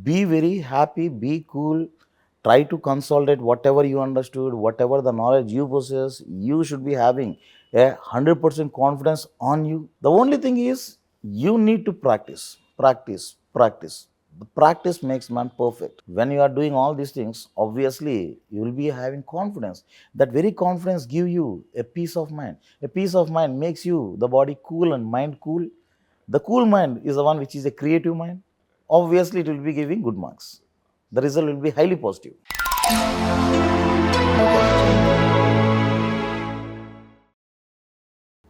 be very happy, be cool, try to consolidate whatever you understood, whatever the knowledge you possess. You should be having 100% confidence on you. The only thing is you need to practice, practice, practice. The practice makes man perfect. When you are doing all these things, obviously you will be having confidence. That very confidence give you a peace of mind. A peace of mind makes you the body cool and mind cool. The cool mind is the one which is a creative mind. Obviously, it will be giving good marks. The result will be highly positive.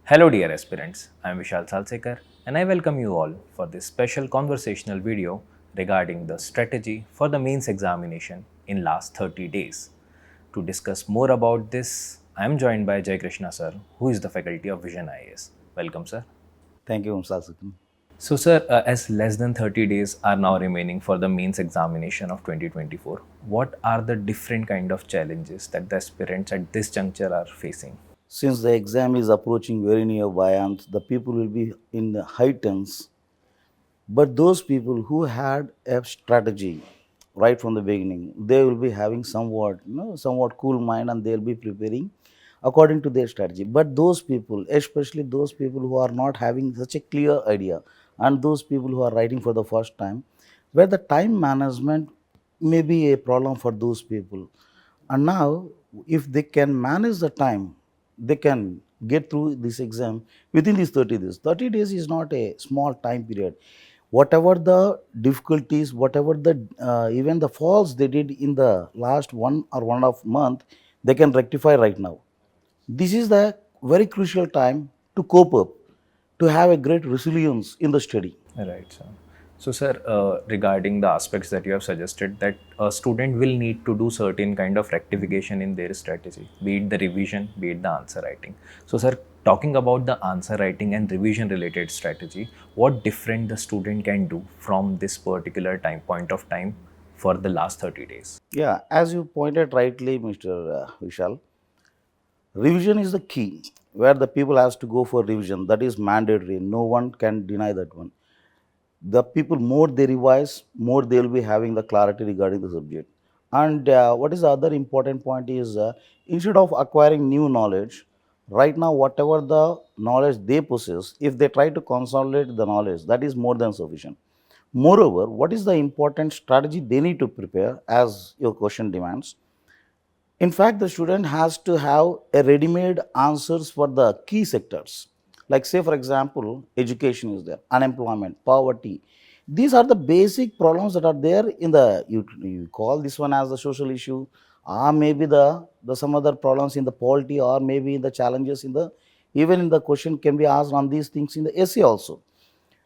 Hello dear aspirants, I am Vishal Salsekar and I welcome you all for this special conversational video regarding the strategy for the mains examination in last 30 days. To discuss more about this, I am joined by Jayakrishna Sir, who is the faculty of VisionIAS. Welcome sir. Thank you, Mr. So sir, as less than 30 days are now remaining for the mains examination of 2024, what are the different kind of challenges that the aspirants at this juncture are facing? Since the exam is approaching very nearby and the people will be in the high tense, but those people who had a strategy right from the beginning, they will be having somewhat cool mind and they'll be preparing according to their strategy. But those people, especially those people who are not having such a clear idea, and those people who are writing for the first time, where the time management may be a problem for those people. And now, if they can manage the time, they can get through this exam within these 30 days. 30 days is not a small time period. Whatever the difficulties, whatever the even the faults they did in the last 1 or 1.5 month, they can rectify right now. This is the very crucial time to cope up, to have a great resilience in the study. Right, sir. So, sir, regarding the aspects that you have suggested, that a student will need to do certain kind of rectification in their strategy, be it the revision, be it the answer writing. So, sir, talking about the answer writing and revision related strategy, what different the student can do from this particular point of time for the last 30 days? Yeah, as you pointed rightly, Mr. Vishal, revision is the key where the people has to go for revision. That is mandatory. No one can deny that one. The people more they revise, more they will be having the clarity regarding the subject. And what is the other important point is instead of acquiring new knowledge, right now whatever the knowledge they possess, if they try to consolidate the knowledge, that is more than sufficient. Moreover, what is the important strategy they need to prepare as your question demands? In fact, the student has to have a ready-made answers for the key sectors. Like say for example, education is there, unemployment, poverty. These are the basic problems that are there in the, you call this one as the social issue, or maybe the some other problems in the polity, or maybe the challenges in the, even in the question can be asked on these things in the essay also.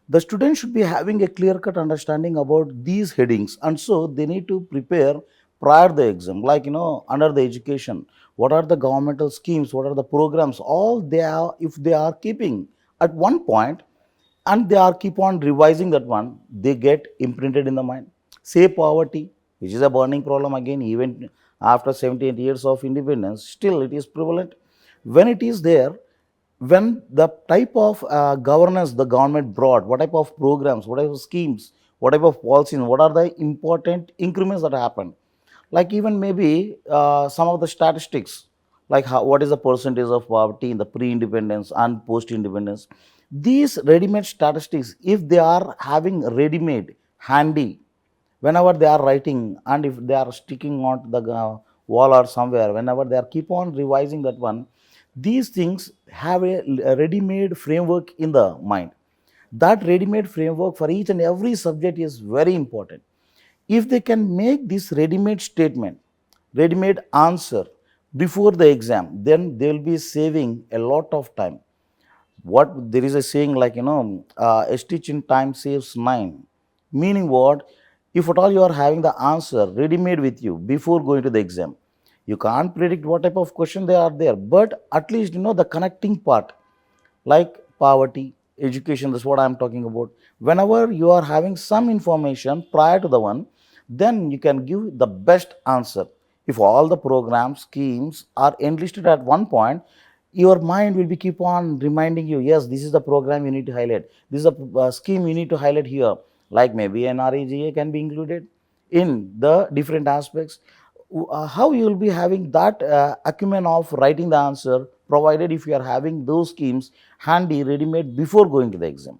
The student should be having a clear cut understanding about these headings, and so they need to prepare prior the exam, like under the education, what are the governmental schemes, what are the programs, all they are, if they are keeping at one point and they are keep on revising that one, they get imprinted in the mind. Say poverty, which is a burning problem again, even after 78 years of independence, still it is prevalent. When it is there, when the type of governance the government brought, what type of programs, what type of schemes, what type of policies, what are the important increments that happen, like even maybe some of the statistics, like what is the percentage of poverty in the pre-independence and post-independence. These ready-made statistics, if they are having ready-made handy, whenever they are writing and if they are sticking on the wall or somewhere, whenever they are keep on revising that one, these things have a ready-made framework in the mind. That ready-made framework for each and every subject is very important. If they can make this ready-made statement, ready-made answer before the exam, then they will be saving a lot of time. What there is a saying, like a stitch in time saves nine. Meaning what? If at all you are having the answer ready made with you before going to the exam, you can't predict what type of question they are there, but at least the connecting part, like poverty, education, that's what I'm talking about. Whenever you are having some information prior to the one, then you can give the best answer. If all the programs schemes are enlisted at one point, your mind will be keep on reminding you, yes, this is the program you need to highlight, this is a scheme you need to highlight here, like maybe an REGA can be included, in the different aspects. How you will be having that acumen of writing the answer, provided if you are having those schemes handy, ready made before going to the exam.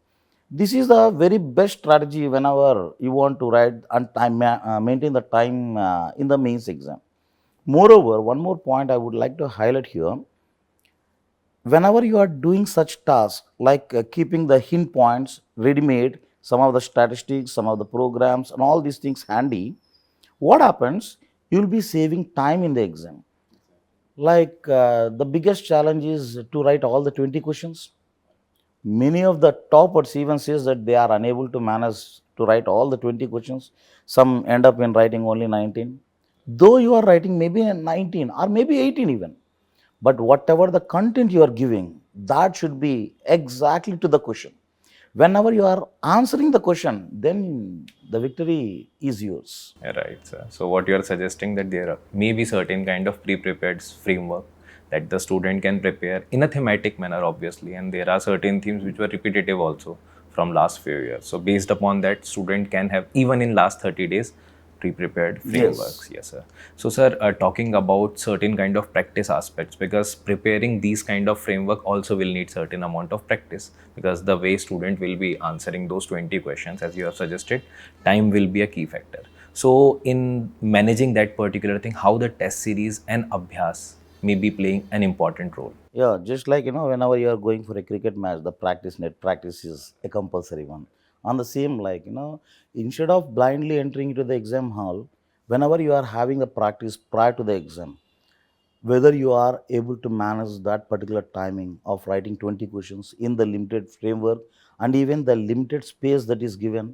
This is the very best strategy whenever you want to write and maintain the time in the mains exam. Moreover, one more point I would like to highlight here: whenever you are doing such tasks like keeping the hint points ready made, some of the statistics, some of the programs, and all these things handy, what happens? You'll be saving time in the exam. Like the biggest challenge is to write all the 20 questions. Many of the toppers even says that they are unable to manage to write all the 20 questions. Some end up in writing only 19. Though you are writing maybe 19 or maybe 18 even, but whatever the content you are giving, that should be exactly to the question. Whenever you are answering the question, then the victory is yours. Right, sir. So what you are suggesting that there may be certain kind of pre-prepared framework that the student can prepare in a thematic manner, obviously, and there are certain themes which were repetitive also from last few years. So based upon that, student can have even in last 30 days pre-prepared frameworks. Yes. Yes, sir. So, sir, talking about certain kind of practice aspects, because preparing these kind of framework also will need certain amount of practice, because the way student will be answering those 20 questions, as you have suggested, time will be a key factor. So, in managing that particular thing, how the test series and Abhyas may be playing an important role. Yeah, just like whenever you are going for a cricket match, the net practice is a compulsory one. On the same, like instead of blindly entering into the exam hall, whenever you are having a practice prior to the exam, whether you are able to manage that particular timing of writing 20 questions in the limited framework and even the limited space that is given.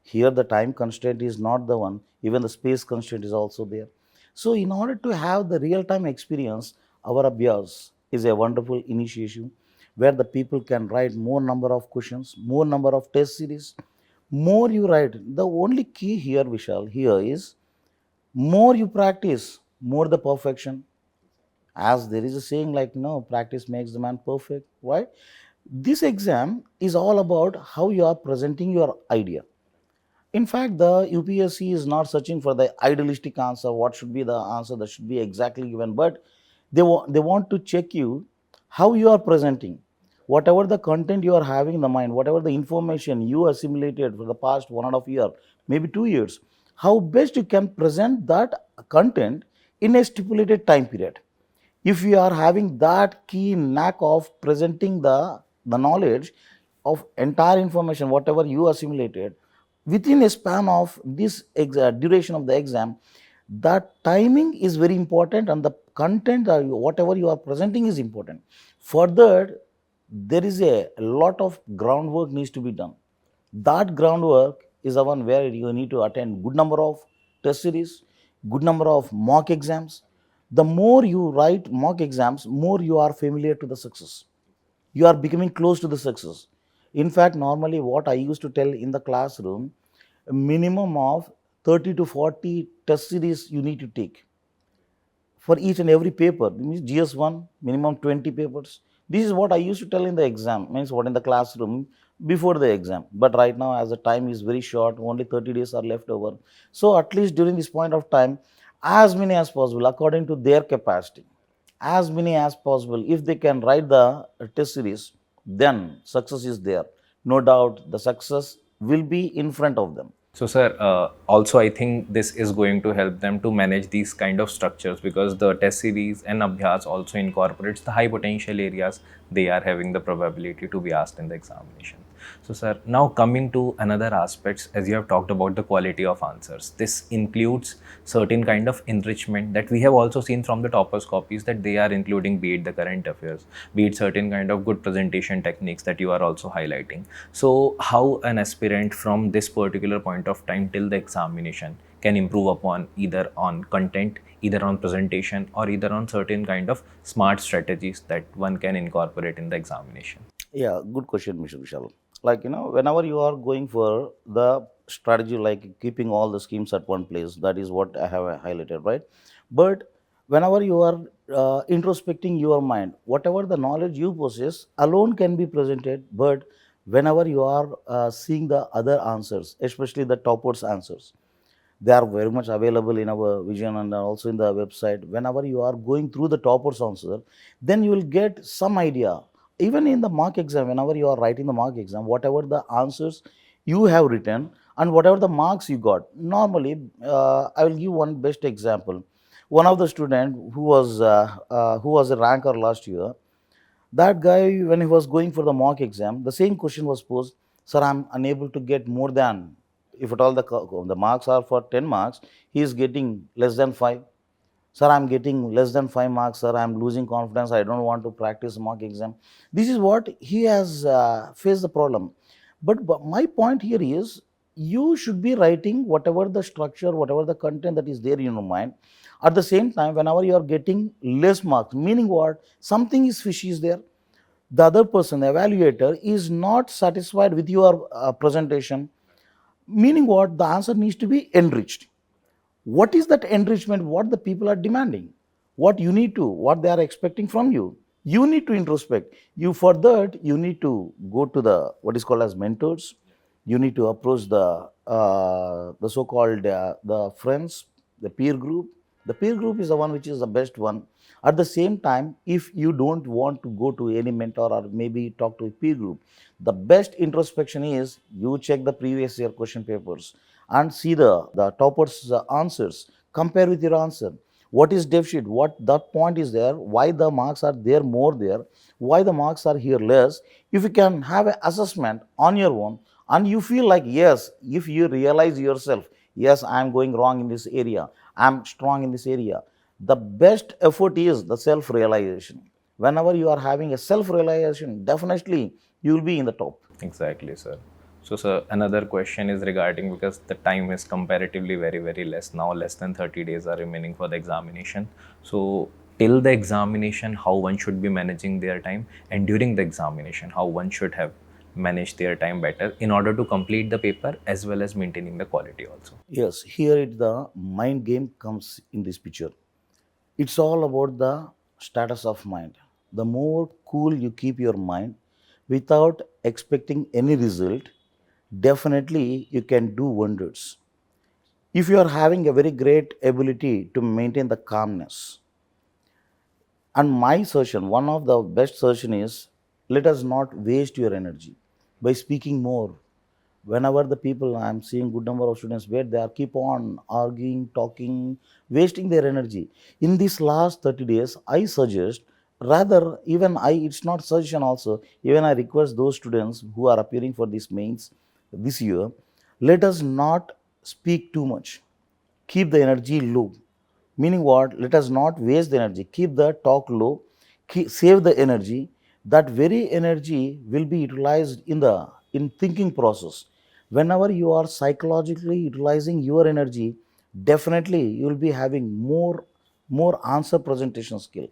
Here the time constraint is not the one, even the space constraint is also there. So in order to have the real time experience, our Abhyas is a wonderful initiative where the people can write more number of questions, more number of test series. More you write, the only key here, Vishal, here is more you practice, more the perfection. As there is a saying like practice makes the man perfect, right? This exam is all about how you are presenting your idea. In fact, the UPSC is not searching for the idealistic answer, what should be the answer that should be exactly given, but they want to check you how you are presenting, whatever the content you are having in the mind, whatever the information you assimilated for the past 1.5 year, maybe 2 years, how best you can present that content in a stipulated time period. If you are having that keen knack of presenting the knowledge of entire information whatever you assimilated within a span of this duration of the exam, that timing is very important and the content or whatever you are presenting is important. Further, there is a lot of groundwork needs to be done. That groundwork is the one where you need to attend good number of test series, good number of mock exams. The more you write mock exams, more you are familiar to the success. You are becoming close to the success. In fact, normally what I used to tell in the classroom, a minimum of 30 to 40 test series you need to take for each and every paper. Means GS1, minimum 20 papers. This is what I used to tell in the exam, means what in the classroom before the exam. But right now, as the time is very short, only 30 days are left over. So at least during this point of time, as many as possible, according to their capacity, as many as possible, if they can write the test series, then success is there. No doubt the success will be in front of them. So, sir, also I think this is going to help them to manage these kind of structures, because the test series and Abhyas also incorporates the high potential areas they are having the probability to be asked in the examination. So, sir, now coming to another aspects, as you have talked about the quality of answers, this includes certain kind of enrichment that we have also seen from the toppers copies, that they are including, be it the current affairs, be it certain kind of good presentation techniques that you are also highlighting. So how an aspirant from this particular point of time till the examination can improve upon either on content, either on presentation, or either on certain kind of smart strategies that one can incorporate in the examination. Yeah, good question, Mr. Vishal. Like, whenever you are going for the strategy, like keeping all the schemes at one place, that is what I have highlighted, right? But whenever you are introspecting your mind, whatever the knowledge you possess alone can be presented, but whenever you are seeing the other answers, especially the toppers answers, They are very much available in our Vision and also in the website. Whenever you are going through the toppers answer, then you will get some idea. Even in the mock exam, whenever you are writing the mock exam, whatever the answers you have written and whatever the marks you got, normally, I will give one best example. One of the student who was a ranker last year, that guy, when he was going for the mock exam, the same question was posed, sir, I'm unable to get more than, if at all the marks are for 10 marks, he is getting less than 5. Sir, I'm getting less than 5 marks, sir, I'm losing confidence, I don't want to practice mock exam. This is what he has faced the problem. But my point here is, you should be writing whatever the structure, whatever the content that is there in your mind. At the same time, whenever you are getting less marks, meaning what? Something is fishy is there. The other person, the evaluator, is not satisfied with your presentation, meaning what? The answer needs to be enriched. What is that enrichment? What the people are demanding? What you need to, what they are expecting from you? You need to introspect. You, for that, you need to go to the what is called as mentors. You need to approach the so-called the friends, the peer group. The peer group is the one which is the best one. At the same time, if you don't want to go to any mentor or maybe talk to a peer group, the best introspection is you check the previous year question papers and see the toppers answers, compare with your answer. What is deficit, what that point is there, why the marks are there more there, why the marks are here less. If you can have an assessment on your own and you feel like, yes, if you realize yourself, yes, I am going wrong in this area, I am strong in this area, the best effort is the self realization. Whenever you are having a self realization, definitely you will be in the top. Exactly, sir. So, sir, another question is regarding, because the time is comparatively very, very less now, less than 30 days are remaining for the examination. So, till the examination, how one should be managing their time, and during the examination, how one should have managed their time better in order to complete the paper as well as maintaining the quality also. Yes, here the mind game comes in this picture. It's all about the status of mind. The more cool you keep your mind without expecting any result, definitely you can do wonders. If you are having a very great ability to maintain the calmness, and my suggestion, one of the best suggestion is, let us not waste your energy by speaking more. Whenever the people, I am seeing good number of students where they are keep on arguing, talking, wasting their energy. In these last 30 days, I suggest, rather even I, it's not suggestion also, even I request those students who are appearing for these mains this year, let us not speak too much. Keep the energy low. Meaning what? Let us not waste the energy. Keep the talk low. Save the energy. That very energy will be utilized in thinking process. Whenever you are psychologically utilizing your energy, definitely you will be having more answer presentation skill.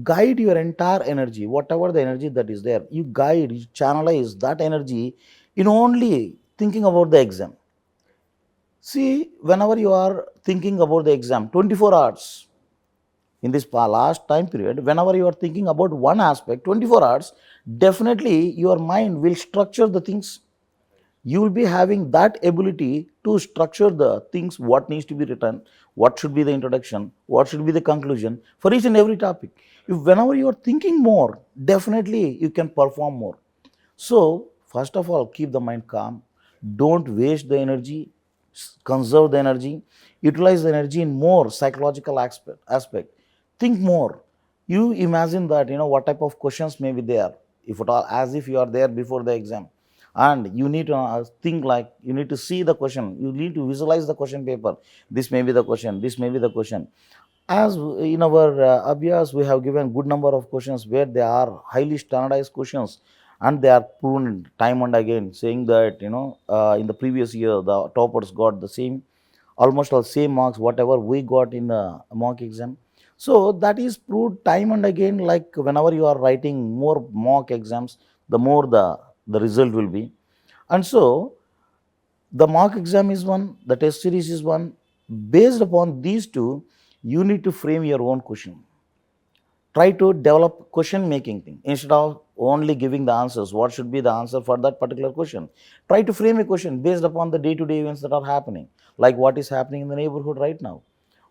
Guide your entire energy, whatever the energy that is there. You guide, you channelize that energy in only thinking about the exam. See, whenever you are thinking about the exam, 24 hours in this last time period, whenever you are thinking about one aspect, 24 hours, definitely your mind will structure the things. You will be having that ability to structure the things, what needs to be written, what should be the introduction, what should be the conclusion for each and every topic. If whenever you are thinking more, definitely you can perform more. So, first of all, keep the mind calm. Don't waste the energy. Conserve the energy. Utilize the energy in more psychological aspect. Think more. You imagine that what type of questions may be there, if at all, as if you are there before the exam, and you need to think like you need to see the question. You need to visualize the question paper. This may be the question. This may be the question. As in our Abhyaas, we have given good number of questions where they are highly standardized questions, and they are proven time and again, saying that in the previous year the toppers got the same, almost all same marks whatever we got in the mock exam. So that is proved time and again. Like whenever you are writing more mock exams, the more the result will be. And so the mock exam is one, the test series is one. Based upon these two, you need to frame your own question. Try to develop question making thing instead of only giving the answers. What should be the answer for that particular question? Try to frame a question based upon the day-to-day events that are happening, like what is happening in the neighborhood right now,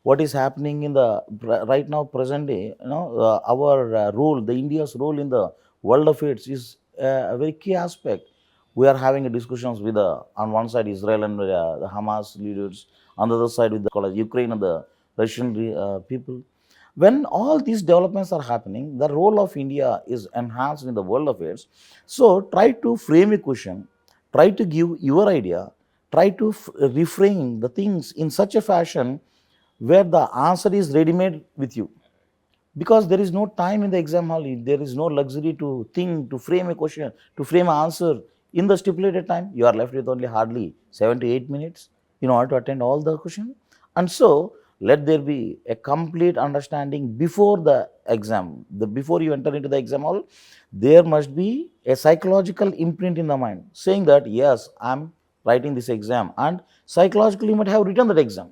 what is happening in the right now present day. Our role, the India's role in the world affairs is a very key aspect. We are having a discussions with on one side Israel and the Hamas leaders, on the other side with the Ukraine and the Russian people. When all these developments are happening, the role of India is enhanced in the world affairs. So try to frame a question, try to give your idea, try to reframe the things in such a fashion where the answer is ready made with you, because there is no time in the exam hall, there is no luxury to think, to frame a question, to frame an answer in the stipulated time. You are left with only hardly 7 to 8 minutes in order to attend all the question. And so let there be a complete understanding before the exam. Before you enter into the exam hall, there must be a psychological imprint in the mind saying that yes, I'm writing this exam, and psychologically you might have written that exam.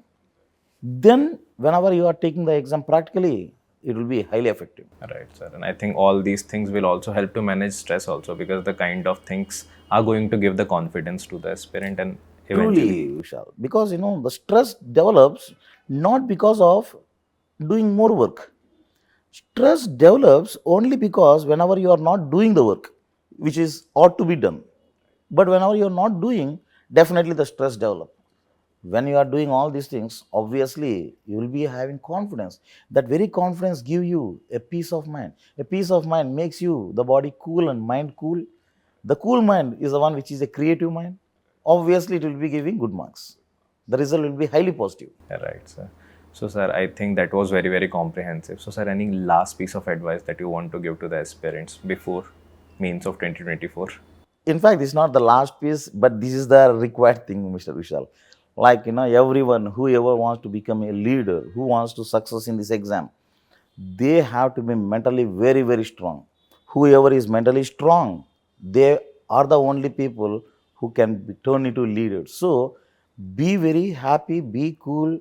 Then whenever you are taking the exam practically, it will be highly effective. Right, sir. And I think all these things will also help to manage stress also, because the kind of things are going to give the confidence to the aspirant and eventually. Truly, Vishal, because the stress develops not because of doing more work. Stress develops only because whenever you are not doing the work, which is ought to be done. But whenever you are not doing, definitely the stress develops. When you are doing all these things, obviously you will be having confidence. That very confidence give you a peace of mind. A peace of mind makes you the body cool and mind cool. The cool mind is the one which is a creative mind. Obviously it will be giving good marks. The result will be highly positive. Right, sir. So, sir, I think that was very, very comprehensive. So, sir, any last piece of advice that you want to give to the aspirants before mains of 2024? In fact, it's not the last piece, but this is the required thing, Mr. Vishal. Like, everyone, whoever wants to become a leader, who wants to success in this exam, they have to be mentally very, very strong. Whoever is mentally strong, they are the only people who can be turned into leaders. So be very happy, be cool,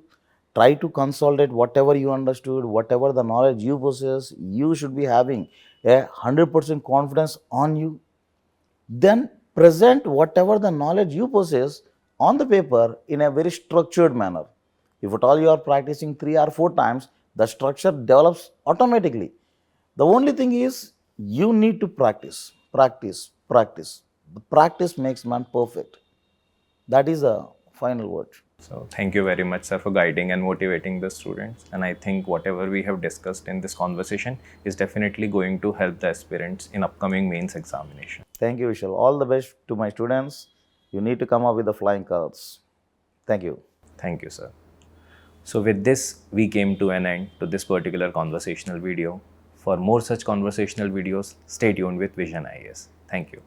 try to consolidate whatever you understood, whatever the knowledge you possess. You should be having 100% confidence on you. Then present whatever the knowledge you possess on the paper in a very structured manner. If at all you are practicing 3 or 4 times, the structure develops automatically. The only thing is you need to practice, practice, practice. The practice makes man perfect. That is the final word. So, thank you very much, sir, for guiding and motivating the students. And I think whatever we have discussed in this conversation is definitely going to help the aspirants in upcoming mains examination. Thank you, Vishal. All the best to my students. You need to come up with the flying colors. Thank you. Thank you, sir. So, with this, we came to an end to this particular conversational video. For more such conversational videos, stay tuned with VisionIAS. Thank you.